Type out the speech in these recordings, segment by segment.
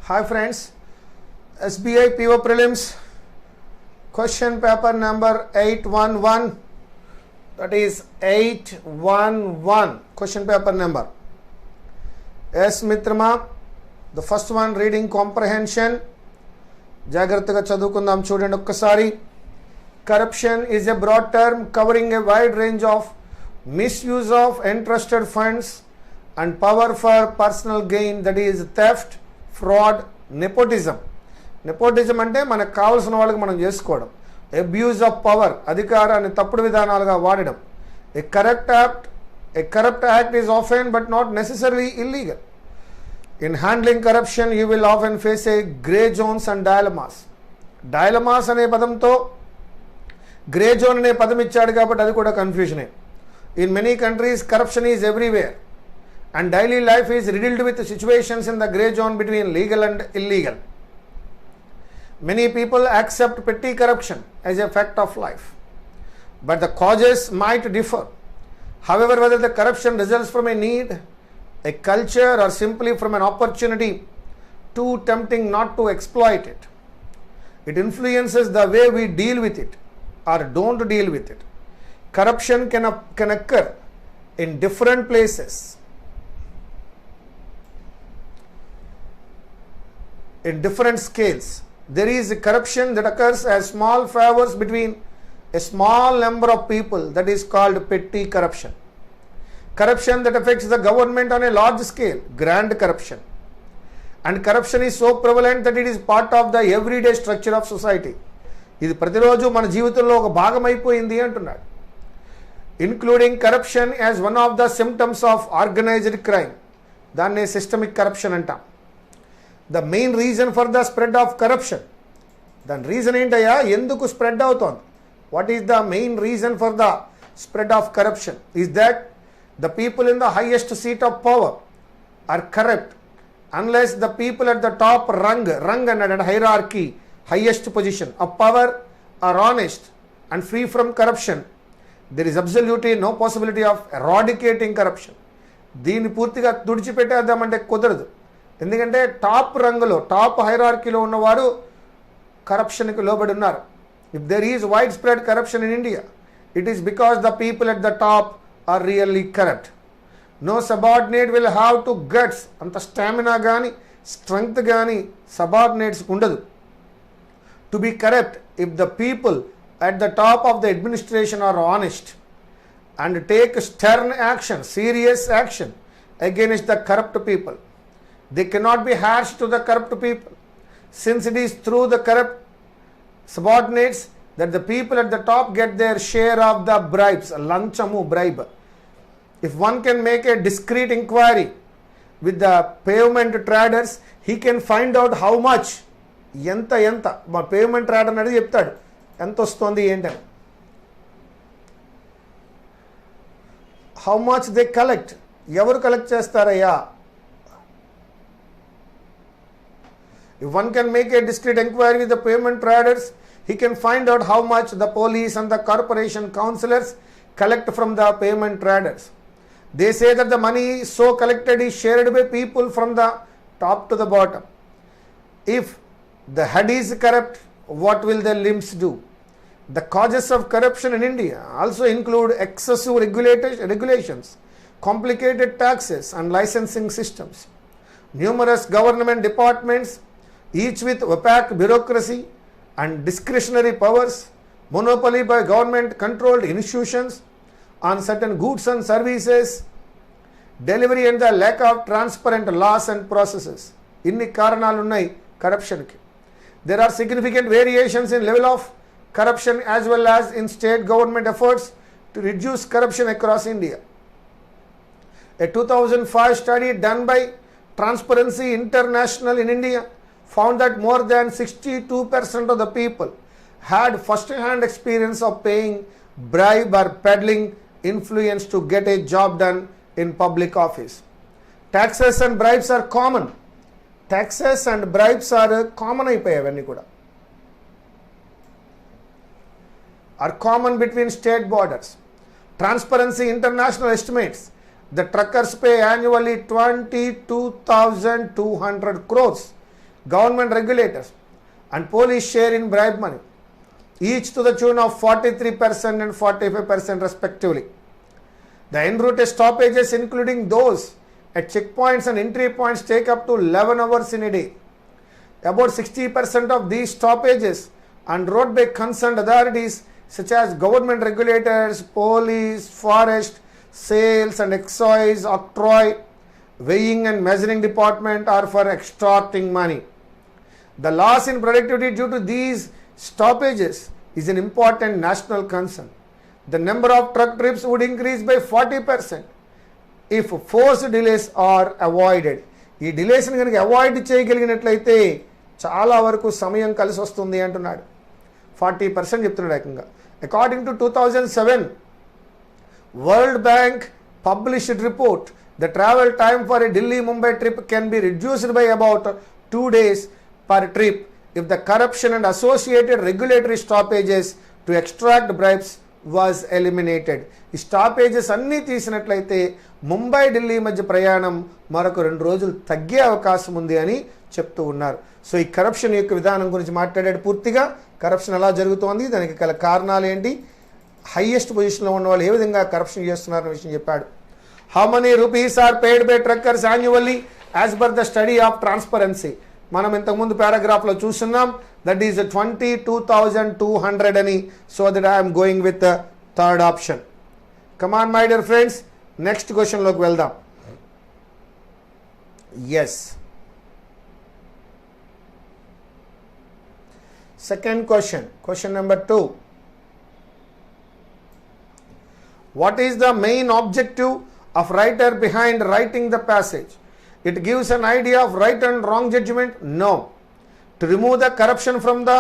Hi friends, SBI PO Prelims question paper number 811, that is 811 question paper number. Yes Mitrama, the first one reading comprehension. జాగ్రత్తగా చదువుకుందాం చూడండి ఒక్కసారి. Corruption is a broad term covering a wide range of misuse of entrusted funds and power for personal gain, that is theft, fraud, nepotism. Nepotism అంటే మనకు కావాల్సిన వాళ్ళకి మనం చేసుకోవడం. అబ్యూజ్ ఆఫ్ పవర్, అధికారాన్ని తప్పుడు విధానాలుగా వాడడం. A corrupt act is often but not necessarily illegal. In handling corruption, you will often face a grey zones and dilemmas. Dilemmas అనే పదంతో గ్రే జోన్ అనే పదం ఇచ్చాడు కాబట్టి అది కూడా కన్ఫ్యూజనే. In many countries, corruption is everywhere and daily life is riddled with situations in the grey zone between legal and illegal. Many people accept petty corruption as a fact of life, but the causes might differ. However, whether the corruption results from a need, a culture, or simply from an opportunity too tempting not to exploit it, it influences the way we deal with it or don't deal with it. Corruption can occur in different places, in different scales. There is a corruption that occurs as small favors between a small number of people, that is called petty corruption. Corruption that affects the government on a large scale, grand corruption. And corruption is so prevalent that it is part of the everyday structure of society. ఇది ప్రతిరోజు మన జీవితంలో ఒక భాగం అయిపోయింది అంటున్నాడు. Including corruption as one of the symptoms of organized crime. దాన్నే systemic corruption అంటాం. The main reason for the spread of corruption, దాని రీజన్ ఏంటయ్యా, ఎందుకు స్ప్రెడ్ అవుతోంది? What is the main reason for the spread of corruption? Is that the people in the highest seat of power are corrupt. Unless the people at the top rung and hierarchy, highest position of power are honest and free from corruption, there is absolutely no possibility of eradicating corruption. దీన్ని పూర్తిగా తుడిచిపెట్టేద్దామంటే కుదరదు. ఎందుకంటే top రంగులో, top హైరార్కీలో ఉన్నవారు కరప్షన్కి లోబడి ఉన్నారు. If there is widespread corruption in India, it is because the people at the top are really corrupt. No subordinate will have to guts, అంత stamina కానీ స్ట్రెంగ్త్ కానీ సబార్డినేట్స్కి ఉండదు. To be corrupt if the people at the top of the administration are honest and take stern action, serious action against the corrupt people. They cannot be harsh to the corrupt people, since it is through the corrupt subordinates that the people at the top get their share of the bribes. Lanchamu, bribe. If one can make a discreet inquiry with the pavement traders, he can find out how much, ఎంత మా payment trader అనేది చెప్తాడు ఎంత వస్తుంది ఏంటని. How much they collect, ఎవరు collect చేస్తారయ్యా? If one can make a discreet inquiry with the payment traders, he can find out how much the police and the corporation councillors collect from the payment traders. They say that the money so collected is shared by people from the top to the bottom. If the head is corrupt, what will the limbs do? The causes of corruption in India also include excessive regulations, complicated taxes and licensing systems, numerous government departments, each with opaque bureaucracy and discretionary powers, monopoly by government controlled institutions on certain goods and services, delivery and the lack of transparent laws and processes. ఇన్ని కారణాలు ఉన్నాయి కరప్షన్కి. There are significant variations in level of corruption as well as in state government efforts to reduce corruption across India. A 2005 study done by Transparency International in India found that more than 62% of the people had first-hand experience of paying bribe or peddling influence to get a job done in public office. Taxes and bribes are common. Taxes and bribes are common అయిపోయావన్నీ కూడా. Are common between state borders. Transparency International estimates the truckers pay annually 22,200 crores government regulators, and police share in bribe money, each to the tune of 43% and 45% respectively. The en route stoppages, including those at checkpoints and entry points, take up to 11 hours in a day. About 60% of these stoppages are road by concerned authorities such as government regulators, police, forest, sales and excise, octroi, weighing and measuring department, are for extracting money. The loss in productivity due to these stoppages is an important national concern. The number of truck trips would increase by 40% if forced delays are avoided. ఈ డిలేస్ని కనుక avoid చేయగలిగినట్లయితే చాలా వరకు సమయం కలిసి వస్తుంది అంటున్నాడు. 40% చెప్తున్నాడు ఏకంగా. According to 2007 world bank published report, the travel time for a Delhi-Mumbai trip can be reduced by about 2 days per trip if the corruption and associated regulatory stoppages to extract bribes was eliminated. ఈ stoppages అన్నీ తీసినట్లయితే ముంబై ఢిల్లీ మధ్య ప్రయాణం మరొక 2 రోజులు తగ్గే అవకాశం ఉంది అని చెప్తూ ఉన్నారు. సో ఈ కరప్షన్ యొక్క విధానం గురించి మాట్లాడాడు. పూర్తిగా కరప్షన్ ఎలా జరుగుతోంది, దానికి గల కారణాలు ఏంటి, హైయెస్ట్ పొజిషన్లో ఉన్న వాళ్ళు ఏ విధంగా కరప్షన్ చేస్తున్నారన్న విషయం చెప్పాడు. How many rupees are paid by truckers annually as per the study of transparency? మనం ఇంతకుముందు పారాగ్రాఫ్లో చూస్తున్నాం. దట్ ఈస్ 22,200 అని. So that I'm going with third option. Come on my dear friends, next క్వశ్చన్లోకి వెళ్దాం. Yes, second question, question number 2. What is the main objective of writer behind writing the passage? It gives an idea of right and wrong judgment? No. To remove the corruption from the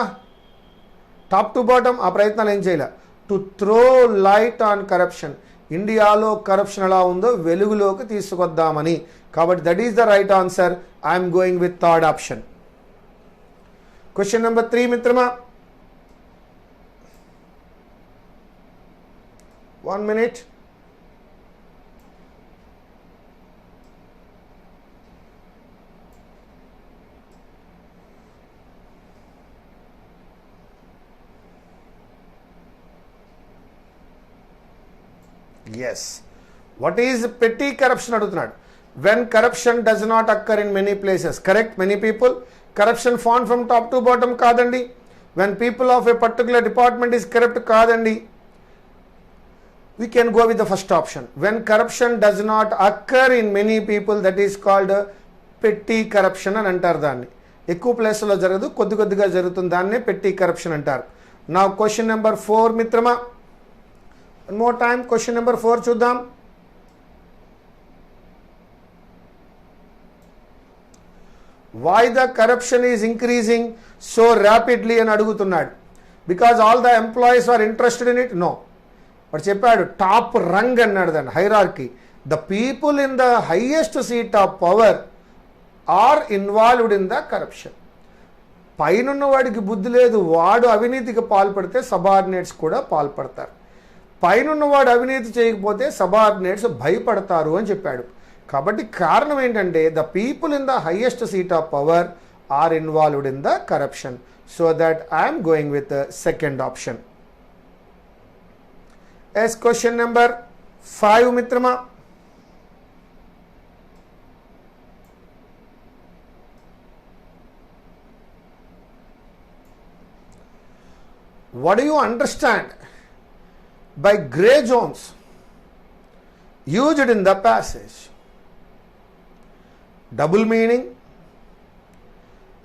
top to bottom, ఆ ప్రయత్నాలు ఏం చేయాలి? To throw light on corruption, ఇండియాలో corruption ఎలా ఉందో వెలుగులోకి తీసుకొద్దామని. కాబట్టి that is the right answer. I'm going with third option. Question number 3 మిత్రమా, 1 minute. Yes. What is petty corruption అడుగుతున్నాడు. When corruption does not occur in many places. Correct, many people. Corruption found from top to bottom కాదండి. When people of a particular department is corrupt కాదండి. We can go with the first option. When corruption does not occur in many people, that is called petty corruption అని అంటారు. దాన్ని ఎక్కువ ప్లేస్లో జరగదు, కొద్ది కొద్దిగా జరుగుతుంది, దాన్నే petty corruption అంటారు. నా క్వశ్చన్ నెంబర్ 4 మిత్రమా, one more time, question number 4 చూద్దాం. Why the corruption is increasing so rapidly అని అడుగుతున్నాడు. Because all the employees are interested in it? No. వాడు చెప్పాడు టాప్ రంగ్ అన్నాడు, దాన్ని hierarchy. The people in the highest seat of power are involved in the corruption. పైనున్న వాడికి బుద్ధి లేదు, వాడు అవినీతికి పాల్పడితే సబార్డినేట్స్ కూడా పాల్పడతారు. పైనున్నవాడు అవినీతి చేయకపోతే సబార్డినేట్స్ భయపడతారు అని చెప్పాడు. కాబట్టి కారణం ఏంటంటే the people in the highest seat of power are involved in the corruption. So that I'm going with second option. As question number 5 మిత్రమా, what do you understand by grey zones used in the passage? Double meaning,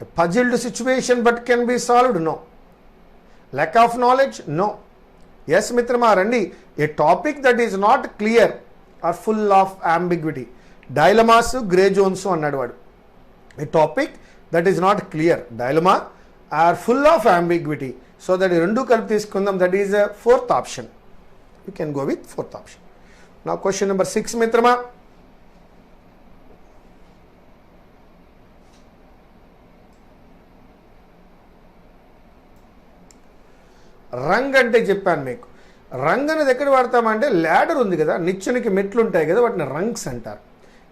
a puzzled situation but can be solved? No. Lack of knowledge? No. Yes మిత్రమా రండి. A topic that is not clear or full of ambiguity, dilemmas, grey zones అన్నాడు వాడు. A topic that is not clear, dilemma or full of ambiguity. So that రెండు కలిపి తీసుకుందాం, that is fourth option. You can go with fourth option. నా question number 6 మిత్రమా, రంగ్ అంటే చెప్పాను మీకు. రంగ్ అనేది ఎక్కడ వాడతామంటే ల్యాడర్ ఉంది కదా, నిచ్చెనకి మెట్లు ఉంటాయి కదా, వాటిని రంగ్స్ అంటారు.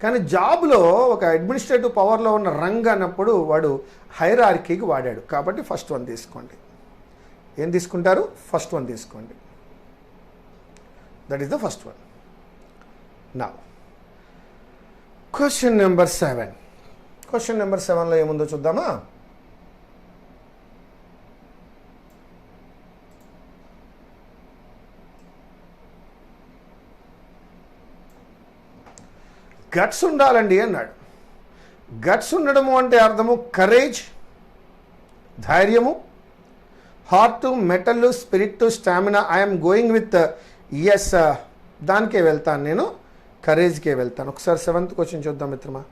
కానీ జాబ్లో ఒక అడ్మినిస్ట్రేటివ్ పవర్లో ఉన్న రంగ్ అన్నప్పుడు వాడు హైరార్కీకి వాడాడు. కాబట్టి ఫస్ట్ వన్ తీసుకోండి. ఏం తీసుకుంటారు? ఫస్ట్ వన్ తీసుకోండి. That is the first one. నా క్వశ్చన్ నెంబర్ 7. క్వశ్చన్ నెంబర్ 7లో ఏముందో చూద్దామా? గట్స్ ఉండాలండి అన్నాడు. గట్స్ ఉండడము అంటే అర్థము కరేజ్, ధైర్యము, heart, mettle, spirit, stamina. I'm going with S, దానికే వెళ్తాను నేను, కరేజ్కే వెళ్తాను. ఒకసారి 7th క్వశ్చన్ చూద్దాం మిత్రమా.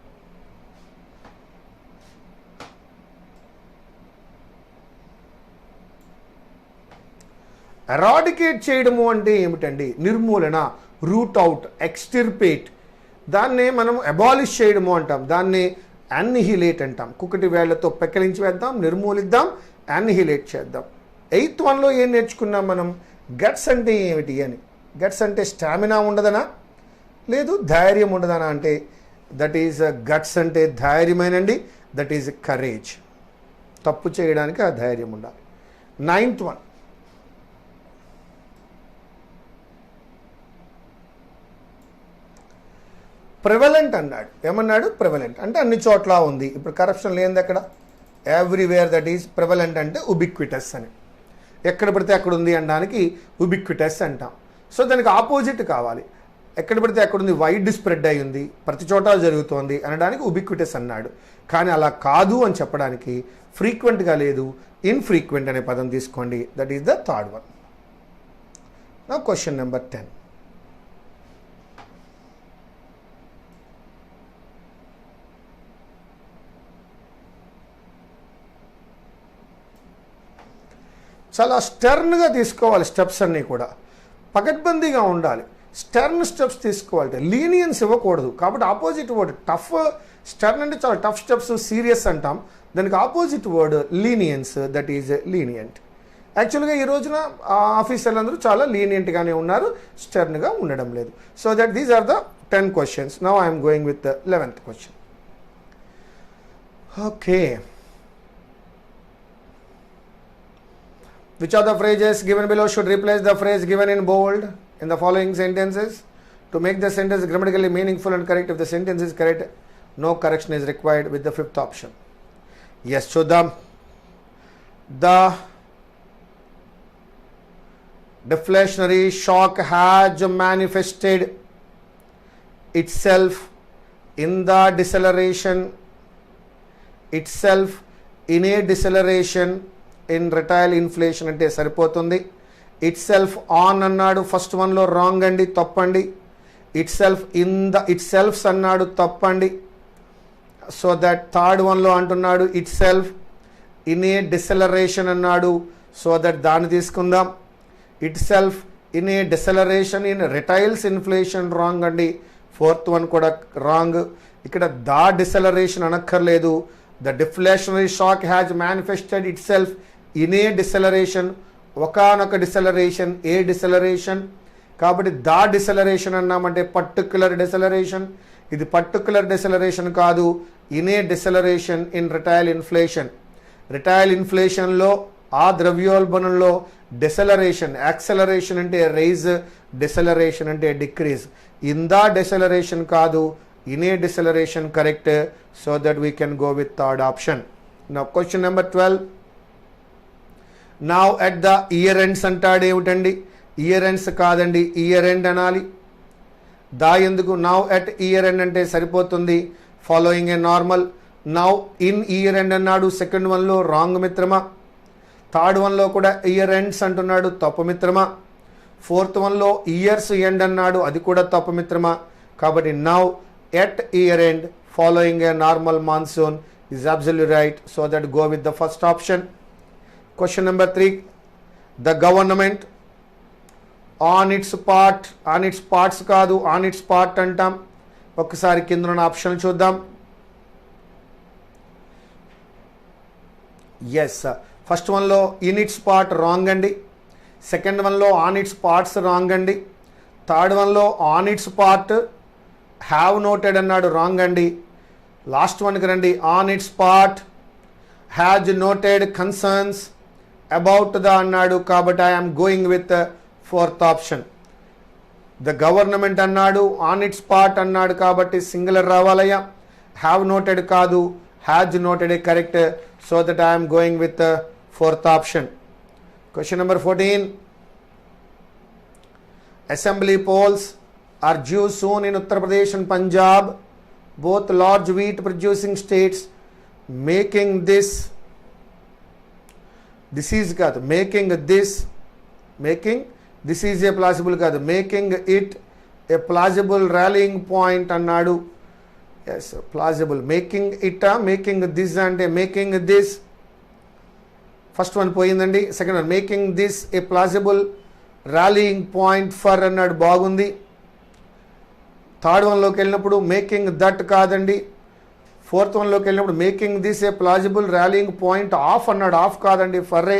ఎరాడికేట్ చేయడము అంటే ఏమిటండి? నిర్మూలన, రూట్ అవుట్, ఎక్స్టిర్పేట్. దాన్నే మనం అబాలిష్ చేయడము అంటాం, దాన్ని అన్నిహిలేట్ అంటాం. కుక్కటి వేళ్లతో పెక్కలించి వేద్దాం, నిర్మూలిద్దాం, అన్నిహిలేట్ చేద్దాం. 8th వన్లో ఏం నేర్చుకున్నాం మనం? గట్స్ అంటే ఏమిటి అని. గట్స్ అంటే స్టామినా ఉండదనా? లేదు, ధైర్యం ఉండదనా? అంటే దట్ ఈజ్ గట్స్ అంటే ధైర్యమేనండి. That is courage. తప్పు చేయడానికి ఆ ధైర్యం ఉండాలి. 9th వన్, ప్రివలెంట్ అన్నాడు. ఏమన్నాడు? ప్రివలెంట్ అంటే అన్ని చోట్ల ఉంది. ఇప్పుడు కరప్షన్ లేనిది ఎక్కడ? ఎవ్రీవేర్. దట్ ఈజ్ ప్రివలెంట్ అంటే ఉబిక్విటస్ అని. ఎక్కడ పడితే అక్కడ ఉంది అనడానికి ఉబిక్విటస్ అంటాం. సో దానికి ఆపోజిట్ కావాలి. ఎక్కడ పడితే అక్కడ ఉంది, వైడ్ స్ప్రెడ్ అయి ఉంది, ప్రతి చోట జరుగుతోంది అనడానికి ఉబిక్విటస్ అన్నాడు. కానీ అలా కాదు అని చెప్పడానికి ఫ్రీక్వెంట్గా లేదు, ఇన్ఫ్రీక్వెంట్ అనే పదం తీసుకోండి. That is the third one. నా క్వశ్చన్ నెంబర్ 10. చాలా స్టర్న్గా తీసుకోవాలి స్టెప్స్ అన్నీ కూడా, పకడ్బందీగా ఉండాలి. స్టర్న్ స్టెప్స్ తీసుకోవాలి, లీనియన్స్ ఇవ్వకూడదు. కాబట్టి ఆపోజిట్ వర్డ్ టఫ్. స్టర్న్ అంటే చాలా టఫ్ స్టెప్స్, సీరియస్ అంటాం. దానికి opposite word lenience. That is lenient. యాక్చువల్గా ఈ రోజున ఆఫీసర్లందరూ చాలా లీనియంట్గానే ఉన్నారు, స్టర్న్గా ఉండడం లేదు. So that these are the 10 questions. Now I'm going with the 11th question. Okay. Which of the phrases given below should replace the phrase given in bold in the following sentences to make the sentence grammatically meaningful and correct? If the sentence is correct, no correction is required with the 5th option. Yes, Chodam. The deflationary shock has manifested itself in the deceleration, itself in a deceleration in retail inflation అంటే సరిపోతుంది. Itself on అన్నాడు first వన్లో, wrong అండి, తప్పండి. Itself in the it selves అన్నాడు, తప్పండి. So that third వన్లో అంటున్నాడు itself in a deceleration అన్నాడు. సో దట్ దాన్ని తీసుకుందాం. Itself in a deceleration in retails inflation, wrong అండి. 4th వన్ కూడా రాంగ్. ఇక్కడ దా డిసెలరేషన్ అనక్కర్లేదు. The deflationary shock has manifested itself in a deceleration, ఒకనొక డిసెలరేషన్, ఏ డిసెలరేషన్. కాబట్టి దా డిసెలరేషన్ అన్నామంటే particular డిసెలరేషన్. ఇది పర్టిక్యులర్ డిసెలరేషన్ కాదు, in a deceleration in retail inflation. Retail ఇన్ఫ్లేషన్లో, ఆ ద్రవ్యోల్బణంలో డిసెలరేషన్, యాక్సెలరేషన్ అంటే రైజ్, డిసెలరేషన్ అంటే డిక్రీజ్. ఇన్ దా డిసెలరేషన్ కాదు, in a deceleration correct. So that we can go with third option. నా question number 12. Now at the year ends అంటాడు. ఏమిటండి? Year ends కాదండి, ఇయర్ ఎండ్ అనాలి. దా ఎందుకు? నౌ అట్ ఇయర్ ఎండ్ అంటే సరిపోతుంది. Following a normal. Now in year end అన్నాడు సెకండ్ వన్లో, రాంగ్ మిత్రమా. థర్డ్ వన్లో కూడా ఇయర్ ఎండ్స్ అంటున్నాడు, తప్పు మిత్రమా. 4th వన్లో ఇయర్స్ ఎండ్ అన్నాడు, అది కూడా తప్పు మిత్రమా. కాబట్టి now at year end following a normal monsoon is absolutely right. So that go with the first option. Question number 3. The government on its parts కాదు, on its part అంటాం. ఒకసారి కింద ఉన్న ఆప్షన్ చూద్దాం. ఎస్, ఫస్ట్ వన్లో in it's part wrong అండి. Second వన్లో on it's parts wrong అండి. థర్డ్ వన్లో on it's part have noted అన్నాడు, రాంగ్ అండి. లాస్ట్ వన్కి రండి. On it's part, has noted concerns about the అన్నాడు, కాబట్టి I'm going with fourth option. The government అన్నాడు, ఆన్ ఇట్స్ పార్ట్ అన్నాడు, కాబట్టి సింగులర్ రావాలయ్యా. హ్యావ్ నోటెడ్ కాదు, has noted correct. So that I'm going with fourth option. Question number 14. Assembly polls are due soon in Uttar Pradesh and Punjab, both large wheat producing states, making this is కాదు, making this is a plausible కాదు, making it a plausible rallying point అన్నాడు. yes, plausible. making this అంటే making this, first one పోయిందండి. Second one making this a plausible rallying point for అన్నాడు, బాగుంది. Third వన్లోకి వెళ్ళినప్పుడు making that కాదండి. Fourth వన్లోకి వెళ్ళినప్పుడు making this a plausible rallying point of అన్నాడు, ఆఫ్ కాదండి, ఫర్రే.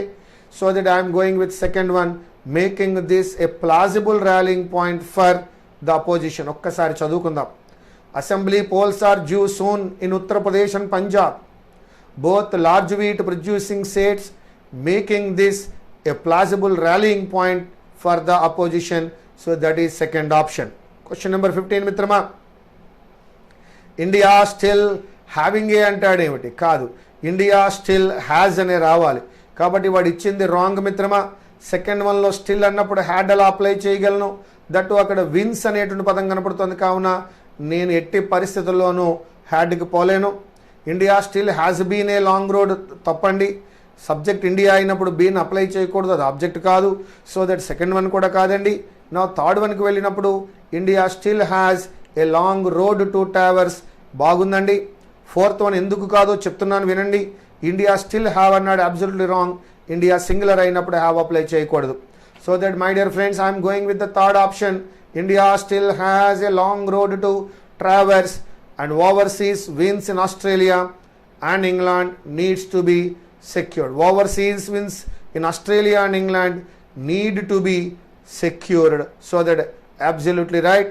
So that I'm going with second one, making this a plausible rallying point for the opposition. ఒక్కసారి చదువుకుందాం. Assembly polls are due soon in Uttar Pradesh and Punjab, both large wheat producing states, making this a plausible rallying point for the opposition. So that is second option. Question number 15 మిత్రమా. India still having a అంటాడు, ఏమిటి కాదు, India still has అనే రావాలి, కాబట్టి వాడు ఇచ్చింది wrong మిత్రమా. సెకండ్ వన్లో స్టిల్ అన్నప్పుడు హ్యాడ్ అలా అప్లై చేయగలను, దట్టు అక్కడ విన్స్ అనేటువంటి పదం కనపడుతుంది, కావున నేను ఎట్టి పరిస్థితుల్లోనూ హ్యాడ్కి పోలేను. India still has been a long road తప్పండి. సబ్జెక్ట్ ఇండియా అయినప్పుడు బీన్ అప్లై చేయకూడదు, అది ఆబ్జెక్ట్ కాదు. సో దట్ సెకండ్ వన్ కూడా కాదండి. నా థర్డ్ వన్కి వెళ్ళినప్పుడు India still has a long road to traverse, బాగుందండి. ఫోర్త్ వన్ ఎందుకు కాదో చెప్తున్నాను వినండి. ఇండియా స్టిల్ హ్యావ్ అన్నాడు, అబ్సల్యూట్లీ రాంగ్. ఇండియా సింగులర్ అయినప్పుడు హ్యావ్ అప్లై చేయకూడదు. So that my dear friends, I'm going with the third option. India still has a long road to traverse and overseas wins in Australia and England needs to be secured. Overseas wins in Australia and England need to be secured. So that absolutely right.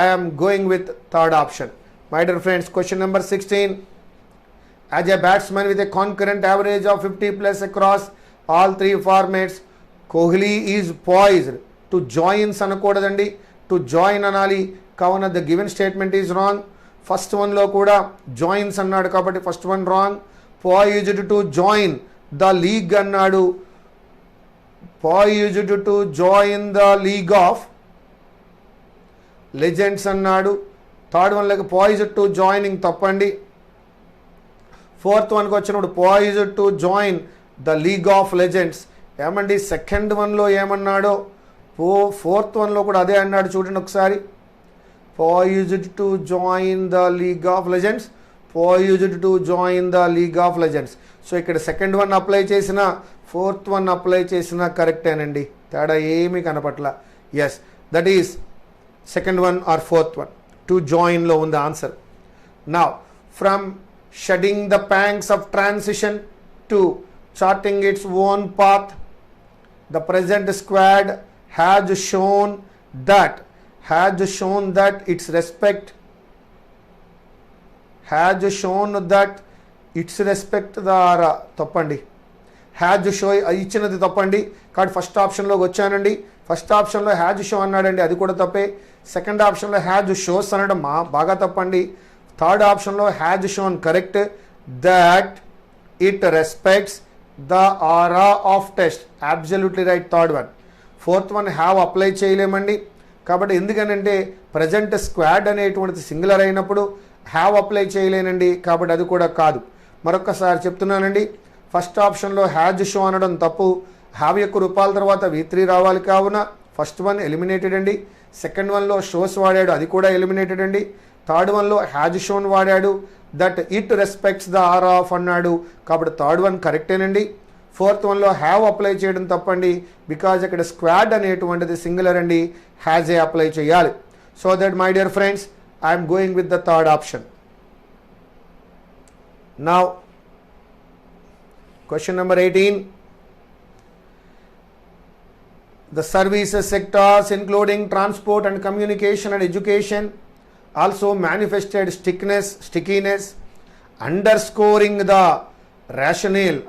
I am going with third option. My dear friends, question number 16. As a batsman with a concurrent average of 50 plus across all three formats, Kohli is poised to join అనకూడదండి, to join అనాలి. కావున the given statement is wrong. First వన్లో కూడా joins అన్నాడు, కాబట్టి first one wrong. Poised to join the league అన్నాడు, poised to join the league of legends అన్నాడు. Third వన్లోకి పాయిజ్డ్ టు జాయినింగ్ తప్పండి. ఫోర్త్ వన్కి వచ్చినప్పుడు poised to join the league of legends ఏమండి. సెకండ్ వన్లో ఏమన్నాడో ఫోర్త్ వన్లో కూడా అదే అన్నాడు, చూడండి ఒకసారి. poised to join the League of Legends, poised to join the League of Legends. సో ఇక్కడ సెకండ్ వన్ అప్లై చేసిన, ఫోర్త్ వన్ అప్లై చేసిన కరెక్టేనండి, తేడా ఏమీ కనపట్ల. Yes, that is second one or fourth one. To జాయిన్లో ఉంది answer. Now from shedding the pangs of transition to charting its own path, the present squad has shown that its respect తప్పండి. Has show ఇచ్చినది తప్పండి, కాబట్టి first ఆప్షన్లోకి వచ్చానండి. First ఆప్షన్లో has show అన్నాడండి, అది కూడా తప్పే. సెకండ్ ఆప్షన్లో హ్యాజ్ షోస్ అనడం బాగా తప్పండి. థర్డ్ ఆప్షన్లో has shown correct, that it respects the aura of test, absolutely right, third one. Fourth one have apply చేయలేమండి, కాబట్టి ఎందుకనంటే ప్రజెంట్ స్క్వాడ్ అనేటువంటిది సింగులర్ అయినప్పుడు హ్యావ్ అప్లై చేయలేనండి, కాబట్టి అది కూడా కాదు. మరొకసారి చెప్తున్నానండి, ఫస్ట్ ఆప్షన్లో హ్యాజ్ షో అనడం తప్పు. హ్యావ్ యొక్క రూపాల తర్వాత V3 రావాలి, కావున ఫస్ట్ వన్ ఎలిమినేటెడ్ అండి. సెకండ్ వన్లో షోస్ వాడాడు, అది కూడా ఎలిమినేటెడ్ అండి. థర్డ్ వన్లో హ్యాజ్ షోన్ వాడాడు, that it respects the are of అన్నాడు, కాబట్టి థర్డ్ వన్ కరెక్టేనండి. ఫోర్త్ వన్లో హ్యావ్ అప్లై చేయడం తప్పండి, బికాజ్ అక్కడ స్క్వాడ్ అనేటువంటిది సింగులర్ అండి, హ్యాజ్ ఏ అప్లై చేయాలి. So that my dear friends, I'm going with the third option. Now question number 18. The services sectors including transport and communication and education also manifested stickiness, underscoring the rationale,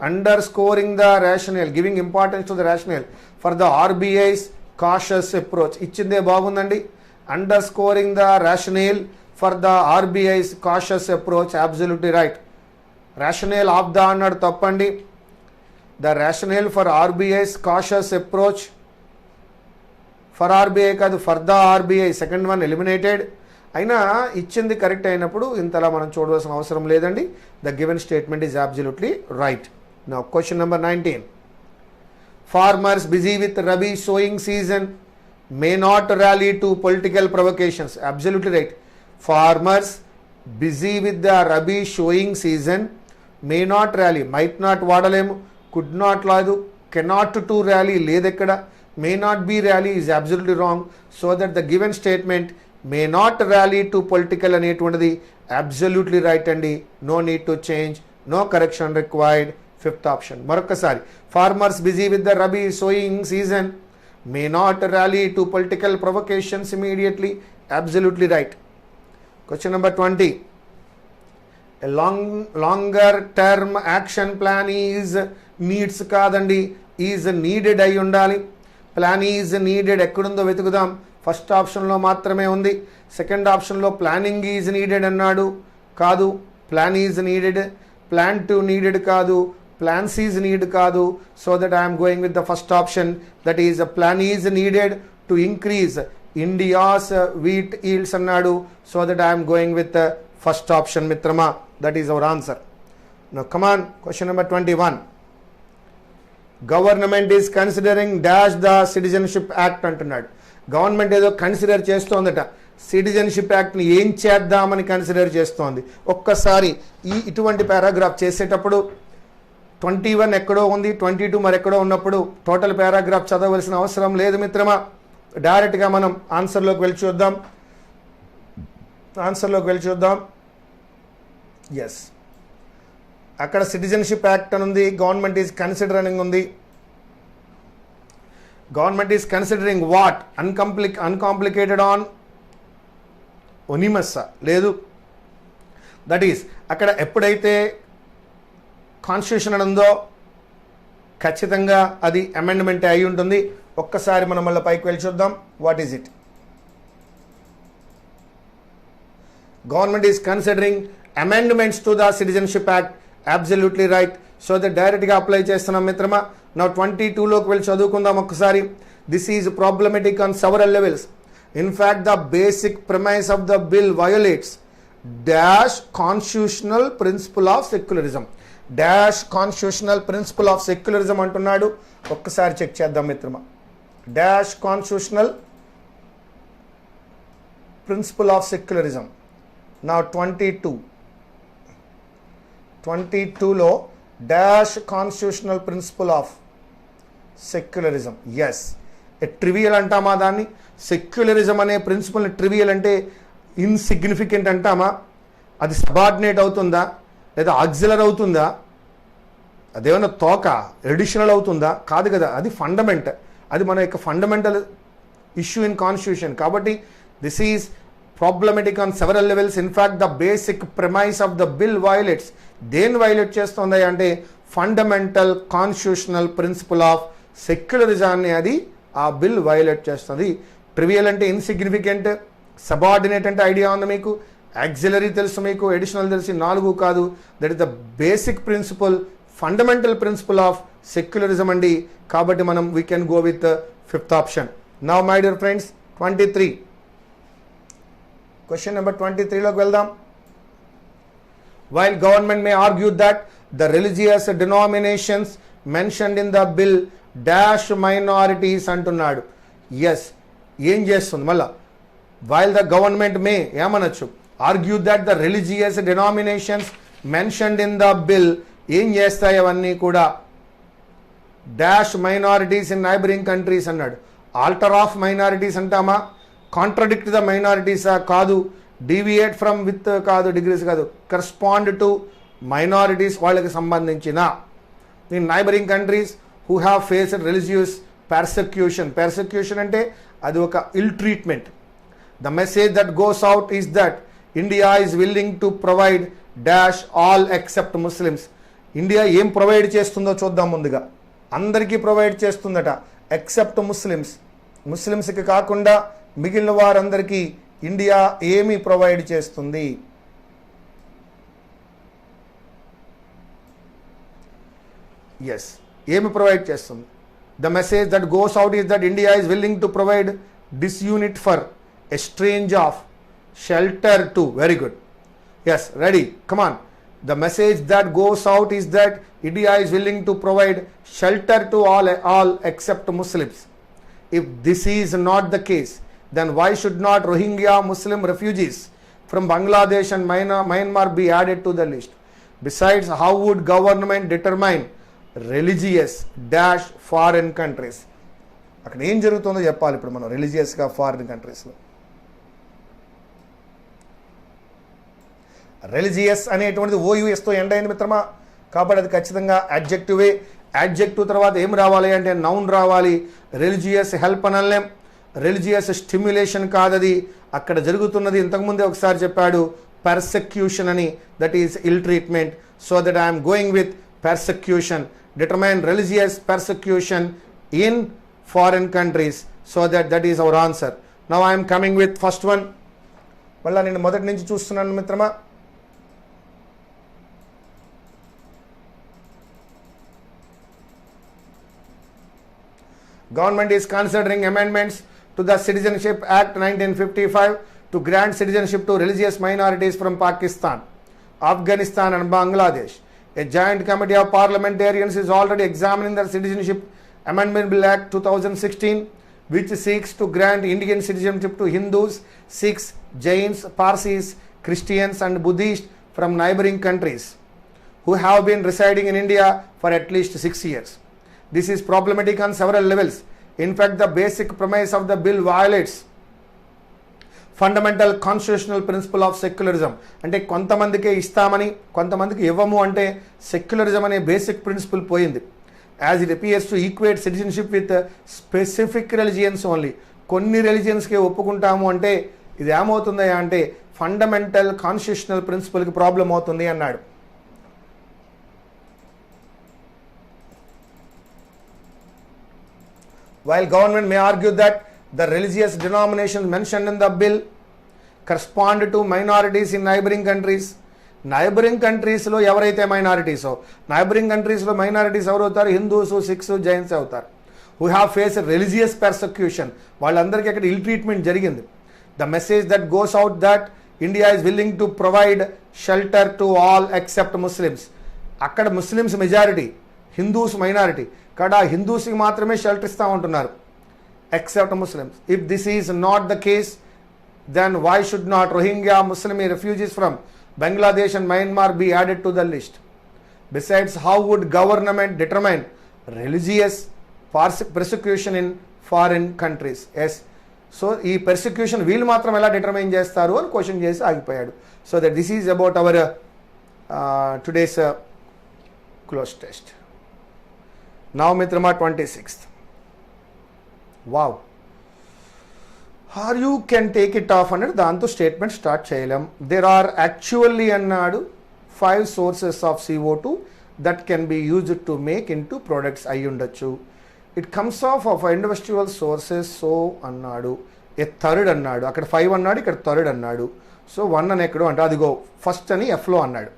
giving importance to the rationale for the RBI's cautious approach. ఇచ్చిందే బాగుందండి. Underscoring the rationale for the RBI's cautious approach, absolutely right. Rationale of the అన్నాడు తప్పండి. The rationale for RBI's cautious approach, for RBI కాదు, for the RBI, second one eliminated. అయినా ఇచ్చింది correct అయినప్పుడు ఇంతలా మనం చూడవలసిన అవసరం లేదండి. The given statement is absolutely right. Now question number 19. Farmers busy with rabi sowing season may not rally to political provocations. Absolutely right. Farmers busy with the rabi showing season may not rally, might not వాడలేము, could not లేదు, cannot to rally లేదు ఎక్కడ, may not be rally is absolutely wrong. So that the given statement may not rally to political అనేటువంటిది absolutely right అండి. No need to change, no correction required. Fifth option మరొకసారి, farmers busy with the rabi sowing season may not rally to political provocations immediately, absolutely right. Question number 20. A longer term action plan is needs కాదండి, is needed అయి ఉండాలి. Plan is needed ఎక్కడుందో వెతుకుదాం. First ఆప్షన్లో మాత్రమే ఉంది. Second ఆప్షన్లో planning is needed అన్నాడు, కాదు. Plan is needed, plan to needed కాదు, ప్లాన్స్ ఈజ్ నీడ్ కాదు. So that I'm going with the first option, that is plan is needed to increase India's wheat yields అన్నాడు. So that I'm going with first option మిత్రమా. That is our answer. Now come on, question number 21. Government is considering dash the citizenship act అంటున్నాడు. Government ఏదో consider చేస్తోందట. Citizenship యాక్ట్ని ఏం చేద్దామని consider చేస్తోంది. ఒక్కసారి ఇటువంటి పారాగ్రాఫ్ చేసేటప్పుడు 21 ఎక్కడో ఉంది, 22 మరెక్కడో ఉన్నప్పుడు టోటల్ పారాగ్రాఫ్ చదవలసిన అవసరం లేదు మిత్రమా. డైరెక్ట్గా మనం ఆన్సర్లోకి వెళ్ళి చూద్దాం. ఎస్, అక్కడ సిటిజన్షిప్ యాక్ట్ అని ఉంది, గవర్నమెంట్ ఈజ్ కన్సిడరింగ్ ఉంది. Government is considering what? Uncomplicated anonymous లేదు. దట్ ఈస్ అక్కడ ఎప్పుడైతే కాన్స్టిట్యూషన్ అని ఉందో ఖచ్చితంగా అది అమెండ్మెంట్ అయి ఉంటుంది. ఒక్కసారి మనం మళ్ళీ పైకి వెళ్ళి చూద్దాం. What is it? Government is considering amendments to the citizenship act, absolutely right. So that డైరెక్ట్గా అప్లై చేస్తున్నాం మిత్రమా. నౌ 22లోకి వెళ్ళి చదువుకుందాం ఒక్కసారి. This is problematic on several levels. In fact the basic premise of the bill violates dash constitutional principle of secularism. Dash constitutional principle of secularism అంటున్నాడు. ఒక్కసారి check చేద్దాం మిత్రమా. Dash constitutional principle of secularism. నా 22లో dash constitutional principle of secularism. Yes, trivial అంటామా దాన్ని? Secularism అనే ప్రిన్సిపల్ని trivial అంటే ఇన్సిగ్నిఫికెంట్ అంటామా? అది సబార్డినేట్ అవుతుందా, లేదా ఆక్సిలర్ అవుతుందా, అదేమన్నా తోక ఎడిషనల్ అవుతుందా? కాదు కదా, అది ఫండమెంట్. అది మన యొక్క ఫండమెంటల్ ఇష్యూ ఇన్ కాన్స్టిట్యూషన్. కాబట్టి this is problematic on several levels. In fact, the basic premise of the bill violates. దేని వైలేట్ చేస్తుంది అంటే ఫండమెంటల్ కాన్స్టిట్యూషనల్ ప్రిన్సిపల్ ఆఫ్ సెక్యులరిజాన్ని అది ఆ బిల్ వైలేట్ చేస్తుంది. ట్రివియల్ అంటే ఇన్సిగ్నిఫికెంట్, సబార్డినేట్ అంటే ఐడియా ఉంది మీకు, యాక్సిలరీ తెలుసు మీకు, ఎడిషనల్ తెలిసి 4 కాదు. That is the basic principle, fundamental principle of secularism అండి. కాబట్టి మనం we can go with fifth option. Now my dear friends, 23. Question number 23లోకి వెళ్దాం. While government may argue that the religious denominations mentioned in the bill dash minorities అంటున్నాడు. Yes, ఏం చేస్తుంది మళ్ళా? While the government may ఏమనొచ్చు? argue that the religious denominations mentioned in the bill ఏం చేస్తాయి అవన్నీ కూడా? Dash minorities in neighbouring countries అన్నాడు. Alter of minorities అంటామా? కాంట్రడిక్ట్ ద మైనారిటీసా? కాదు. డీవియేట్ ఫ్రమ్ విత్ కాదు, డిగ్రీస్ కాదు, కరస్పాండ్ టు మైనారిటీస్ వాళ్ళకి సంబంధించిన. In neighbouring countries who have faced religious persecution. Persecution అంటే అది ఒక ill treatment, The message that goes out is that India is willing to provide dash all except Muslims. India ఏం provide చేస్తుందో చూద్దాం. ముందుగా అందరికీ ప్రొవైడ్ చేస్తుందట, ఎక్సెప్ట్ ముస్లిమ్స్. ముస్లిమ్స్కి కాకుండా మిగిలిన వారందరికీ ఇండియా ఏమి ప్రొవైడ్ చేస్తుంది? ఎస్, ఏమి ప్రొవైడ్ చేస్తుంది? The message that goes out is that India is willing to provide disunite for, exchange of, shelter to. Very good. Yes, ready, come on. The message that goes out is that India is willing to provide shelter to all except Muslims. If this is not the case, then why should not Rohingya Muslim refugees from Bangladesh and Myanmar be added to the list? Besides, how would government determine religious dash foreign countries? అక్కడ ఏం జరుగుతుందో చెప్పాలి ఇప్పుడు మనం రిలీజియస్గా foreign కంట్రీస్లో. Religious అనేటువంటిది ఓయూఎస్తో end అయింది మిత్రమా, కాబట్టి అది ఖచ్చితంగా యాడ్జెక్టివే. యాడ్జెక్టివ్ తర్వాత ఏం రావాలి అంటే నౌన్ రావాలి. రిలీజియస్ హెల్ప్ అనలేం, రిలీజియస్ స్టిమ్యులేషన్ కాదది. అక్కడ జరుగుతున్నది ఇంతకుముందే ఒకసారి చెప్పాడు, పర్సెక్యూషన్ అని. That is ill treatment. So that I'm going with persecution. Determine religious persecution in foreign countries. So that is our answer. Now I'm coming with first one. మళ్ళీ నేను మొదటి నుంచి చూస్తున్నాను మిత్రమా. Government is considering amendments to the Citizenship Act 1955 to grant citizenship to religious minorities from Pakistan, Afghanistan and Bangladesh. A joint committee of parliamentarians is already examining the Citizenship Amendment Bill Act 2016, which seeks to grant Indian citizenship to Hindus, Sikhs, Jains, Parsis, Christians and Buddhists from neighboring countries who have been residing in India for at least 6 years. This is problematic on several levels. In fact, the basic premise of the bill violates fundamental constitutional principle of secularism. అంటే కొంతమందికే ఇస్తామని కొంతమందికి ఇవ్వము అంటే secularism అనే basic principle పోయింది. As it appears to equate citizenship with specific religions only. కొన్ని రిలిజియన్స్కే ఒప్పుకుంటాము అంటే ఇది ఏమవుతుంది అంటే ఫండమెంటల్ కాన్స్టిట్యూషనల్ ప్రిన్సిపల్కి ప్రాబ్లం అవుతుంది అన్నాడు. While government may argue that the religious denominations mentioned in the bill correspond to minorities in neighboring countries. Neighbouring కంట్రీస్లో ఎవరైతే మైనారిటీసో, నైబరింగ్ కంట్రీస్లో మైనారిటీస్ ఎవరు అవుతారు? హిందూస్, సిఖ్స్, జైన్స్ అవుతారు. Who have face religious persecution. వాళ్ళందరికీ అక్కడ ఇల్ ట్రీట్మెంట్ జరిగింది. The message that goes out that India is willing to provide shelter to all except Muslims. అక్కడ ముస్లిమ్స్ మెజారిటీ, హిందూస్ మైనారిటీ. ఇక్కడ హిందూస్కి మాత్రమే షెల్టర్ ఇస్తూ ఉంటున్నారు, except Muslims. If this is not the case, then why should not Rohingya Muslim refugees from Bangladesh and Myanmar be added to the list? Besides, how would government determine religious persecution in foreign countries? Yes. So ఈ persecution వీళ్ళు మాత్రం ఎలా determine చేస్తారు అని question చేసి ఆగిపోయాడు. So that this is about our today's close test. Now మిత్రమా 26th. Wow, are you can take it off అన్నాడు. దాంతో స్టేట్మెంట్ స్టార్ట్ చేయలేం. దేర్ ఆర్ యాక్చువల్లీ అన్నాడు 5 sources of CO2 that can be used to make in to products అయి ఉండొచ్చు. It comes of individual sources. So అన్నాడు. A third అన్నాడు. అక్కడ 5 అన్నాడు, ఇక్కడ థర్డ్ అన్నాడు. సో 1 అని ఎక్కడో అంటే అదిగో ఫస్ట్ అని Fలో అన్నాడు.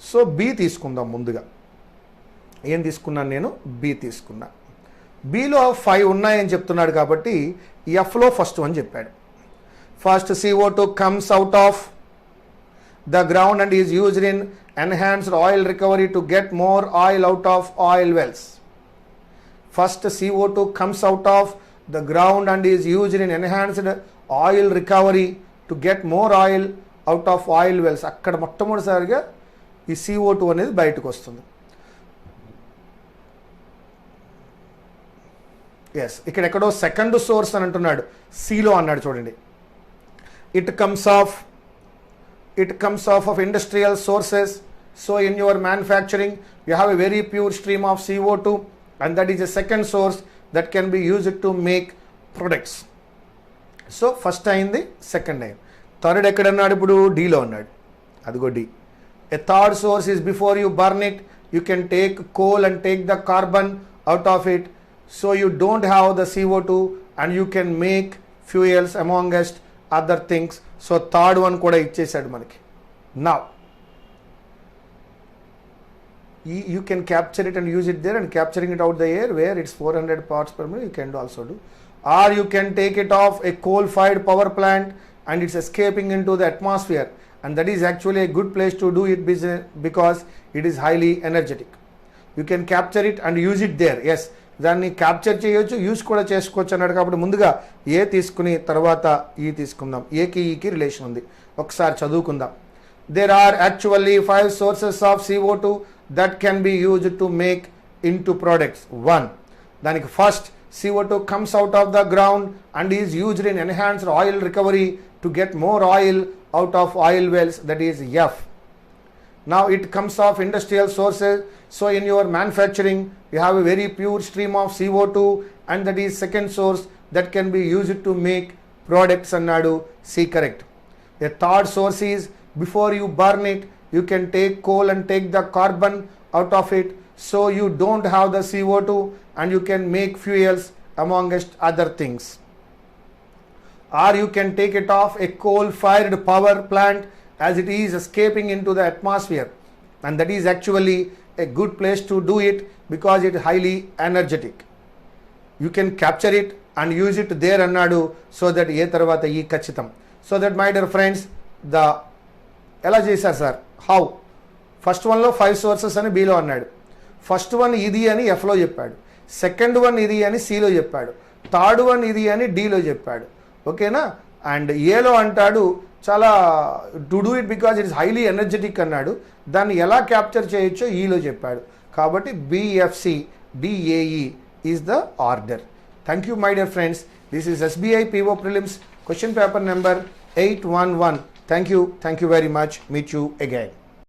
సో బి తీసుకుందాం. ముందుగా ఏం తీసుకున్నాను నేను? బి తీసుకున్నా. బిలో 5 ఉన్నాయని చెప్తున్నాడు కాబట్టి Fలో ఫస్ట్ అని చెప్పాడు. First CO2 comes out of the ground and is used in enhanced oil recovery to get more oil out of oil wells. First, CO2 comes out of the ground and is used in enhanced oil recovery to get more oil out of oil wells. అక్కడ మొట్టమొదటిసారిగా ఈ CO2 అనేది బయటకు వస్తుంది. Yes, ఇక్కడ ఎక్కడో second source అని అంటున్నాడు. సిలో అన్నాడు చూడండి. It comes of of industrial sources. So in your manufacturing you have a very pure stream of CO2 and that is a second source that can be used to make products. So first అయింది, second అయింది. Third ఎక్కడన్నాడు ఇప్పుడు? డీలో ఉన్నాడు. అదిగో D. A third source is before you burn it, you can take coal and take the carbon out of it, so you don't have the CO2 and you can make fuels amongst other things. So third one కూడా ఇచ్చేసాడు మనకి. Now you can capture it and use it there, and capturing it out the air where it's 400 parts per million you can also do. Or you can take it off a coal fired power plant and it's escaping into the atmosphere, and that is actually a good place to do it because it is highly energetic. You can capture it and use it there. Yes, దాన్ని capture చేయొచ్చు, use కూడా చేసుకోవచ్చు అన్నాడు. కాబట్టి ముందుగా ఏ తీసుకుని తర్వాత ఈ తీసుకుందాం. ఏకి ఈకి రిలేషన్ ఉంది, ఒకసారి చదువుకుందాం. There are actually 5 sources of CO2 that can be used to make into products. 1. దానికి first CO2 comes out of the ground and is used in enhanced oil recovery to get more oil out of oil wells, that is F. Now it comes off industrial sources, so in your manufacturing you have a very pure stream of CO2, and that is second source that can be used to make products అన్నాడు. C correct. A third source is before you burn it you can take coal and take the carbon out of it, so you don't have the CO2 and you can make fuels amongst other things. Or you can take it off a coal fired power plant as it is escaping into the atmosphere, and that is actually a good place to do it because it is highly energetic. You can capture it and use it there అన్నాడు. So that ఏ తర్వాత ఈ ఖచ్చితం. So that my dear friends, ఎలా చేశారు sir? How? First వన్లో 5 sources అని బీలో అన్నాడు. First one ఇది అని ఎఫ్లో చెప్పాడు, సెకండ్ వన్ ఇది అని సిలో చెప్పాడు, థర్డ్ వన్ ఇది అని డీలో చెప్పాడు. ఓకేనా? అండ్ ఏలో అంటాడు చాలా to do it because it is highly energetic అన్నాడు. దాన్ని ఎలా క్యాప్చర్ చేయొచ్చో ఈలో చెప్పాడు. కాబట్టి BFC DAE is the order. Thank you my dear friends. This is SBI PO prelims question paper number 811. Thank you very much. Meet you again.